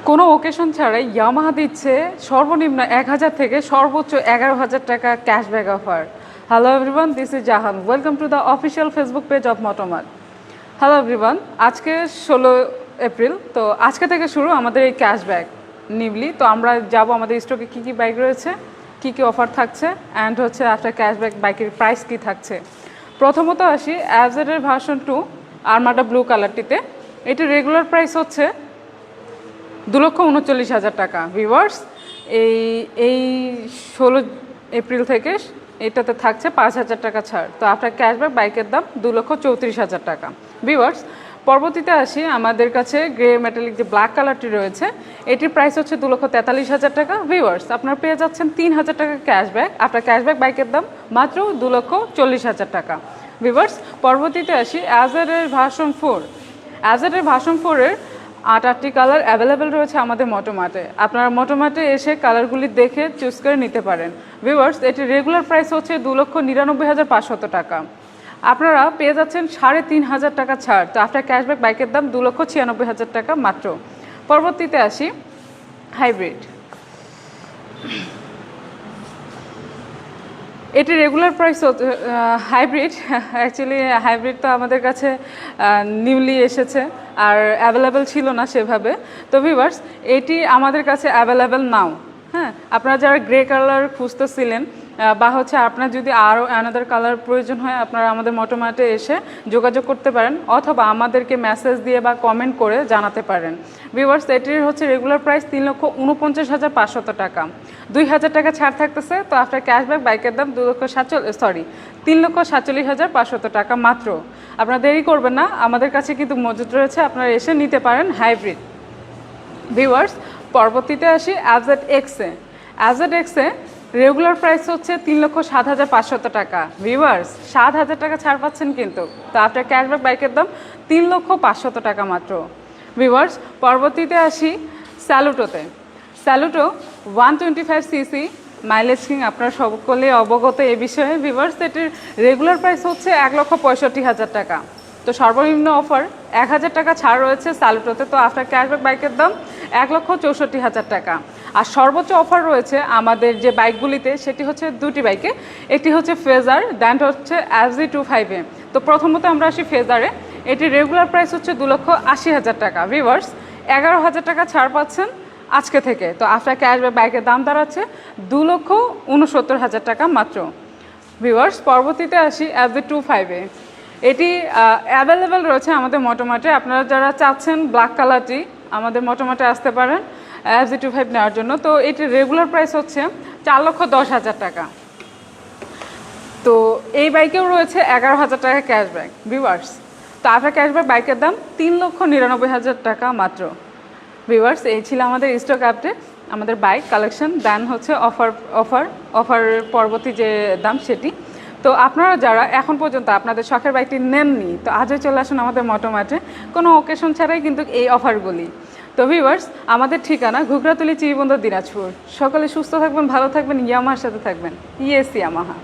কোনো ওকেশন ছাড়াই ইয়ামাহা দিচ্ছে সর্বনিম্ন 1000 থেকে সর্বোচ্চ 11,000 টাকা cashback offer. Hello everyone, this is Jahan. Welcome to the official Facebook page of Motomart. Hello everyone, আজকে 16 এপ্রিল। তো আজকে থেকে শুরু আমাদের এই ক্যাশব্যাক নিবলি। তো আমরা যাব আমাদের স্টকে কী কী বাইক রয়েছে, কী কী অফার থাকছে, অ্যান্ড হচ্ছে আফটার ক্যাশব্যাক বাইকের প্রাইস কী থাকছে। প্রথমত আসি অ্যাভজেডের ভার্সন 2 আরমাডা ব্লু কালারটিতে। এটির রেগুলার প্রাইস হচ্ছে 2,39,000 টাকা। ভিউয়ার্স, এই 16 এপ্রিল থেকে এটাতে থাকছে 5,000 টাকা ছাড়। তো আপনার ক্যাশব্যাক বাইকের দাম 2,34,000 টাকা। ভিউয়ার্স, পরবর্তীতে আসি আমাদের কাছে গ্রে মেটালিক যে ব্ল্যাক কালারটি রয়েছে, এটির প্রাইস হচ্ছে 2,43,000 টাকা। ভিউয়ার্স, আপনারা পেয়ে যাচ্ছেন 3,000 টাকা ক্যাশব্যাক। আপনার ক্যাশব্যাক বাইকের দাম মাত্র 2,40,000 টাকা। ভিউয়ার্স, পরবর্তীতে আসি অ্যাজেডের ভার্সন 4। অ্যাজেডের ভার্সন 4-এর 8টি কালার অ্যাভেলেবেল রয়েছে আমাদের মোটোমার্টে। আপনারা মোটোমার্টে এসে কালারগুলি দেখে চুজ করে নিতে পারেন। ভিউয়ার্স, এটির রেগুলার প্রাইস হচ্ছে 2,99,500 টাকা। আপনারা পেয়ে যাচ্ছেন 3,500 টাকা ছাড়। তো আফটার ক্যাশব্যাক বাইকের দাম 2,96,000 টাকা মাত্র। পরবর্তীতে আসি হাইব্রিড। এটি regular price hybrid, actually hybrid তো আমাদের কাছে নিউলি এসেছে আর অ্যাভেলেবেল ছিল না সেভাবে। তো ভিউয়ার্স, এটি আমাদের কাছে অ্যাভেলেবেল নাও। হ্যাঁ, আপনারা যারা গ্রে কালার খুঁজতেছিলেন বা হচ্ছে আপনার যদি আরও অ্যানাদার কালার প্রয়োজন হয়, আপনারা আমাদের মোটোমার্টে এসে যোগাযোগ করতে পারেন অথবা আমাদেরকে মেসেজ দিয়ে বা কমেন্ট করে জানাতে পারেন। ভিউয়ার্স, এটির হচ্ছে রেগুলার প্রাইস 3,49,500 টাকা। 2,000 টাকা ছাড় থাকতেছে। তো আফটার ক্যাশব্যাক বাইকের দাম 3,47,500 টাকা মাত্র। আপনারা দেরি করবেন না, আমাদের কাছে কিন্তু মজুদ রয়েছে, আপনারা এসে নিতে পারেন হাইব্রিড। ভিউয়ার্স, পরবর্তীতে আসি অ্যাভজেড এক্সে। অ্যাভজেড এক্সে রেগুলার প্রাইস হচ্ছে 3,07,500 টাকা। ভিউয়ার্স, 7,000 টাকা ছাড় পাচ্ছেন কিন্তু। তো আফটার ক্যাশব্যাক বাইকের দাম 3,500 টাকা মাত্র। ভিউয়ার্স, পরবর্তীতে আসি স্যালুটোতে। স্যালুটো 125cc মাইলেজ কিং, আপনারা সকলে অবগত এ বিষয়ে। ভিউয়ার্স, এটির রেগুলার প্রাইস হচ্ছে 1,65,000 টাকা। তো সর্বনিম্ন অফার 1,000 টাকা ছাড় রয়েছে স্যালুটোতে। তো আফটার ক্যাশব্যাক বাইকের দাম 1,64,000 টাকা। আর সর্বোচ্চ অফার রয়েছে আমাদের যে বাইকগুলিতে, সেটি হচ্ছে দুটি বাইকে। একটি হচ্ছে ফেজার, দেন হচ্ছে FZ25-এ। তো প্রথমত আমরা আসি ফেজারে। এটির রেগুলার প্রাইস হচ্ছে 2,80,000 টাকা। ভিউয়ার্স, 11,000 টাকা ছাড় পাচ্ছেন আজকে থেকে। তো আফটার ক্যাশব্যাক বাইকের দাম দাঁড়াচ্ছে 2,69,000 টাকা মাত্র। ভিউয়ার্স, পরবর্তীতে আসি FZ25-এ। এটি অ্যাভেলেবেল রয়েছে আমাদের মোটোমার্টে। আপনারা যারা চাচ্ছেন ব্ল্যাক কালারটি, আমাদের মোটোমার্টে আসতে পারেন FZ25 নেওয়ার জন্য। তো এটির রেগুলার প্রাইস হচ্ছে 4,10,000 টাকা। তো এই বাইকেও রয়েছে 11,000 টাকা ক্যাশব্যাক। ভিউয়ার্স, তো আফটার ক্যাশব্যাক বাইকের দাম 3,99,000 টাকা মাত্র। ভিউয়ার্স, এই ছিল আমাদের স্টক আপডেট, আমাদের বাইক কালেকশন, দেন হচ্ছে অফার পরবর্তী যে দাম সেটি। তো আপনারা যারা এখন পর্যন্ত আপনাদের শখের বাইকটি নেননি, তো আজই চলে আসুন আমাদের মোটোমার্টে। কোনো ওকেশন ছাড়াই কিন্তু এই অফারগুলি। তো ভিউয়ার্স, আমাদের ঠিকানা ঘুগরাতলি, চিরিবন্দর, দিনাজপুর। সকলে সুস্থ থাকবেন, ভালো থাকবেন, ইয়ামাহার সাথে থাকবেন। Yes Yamaha.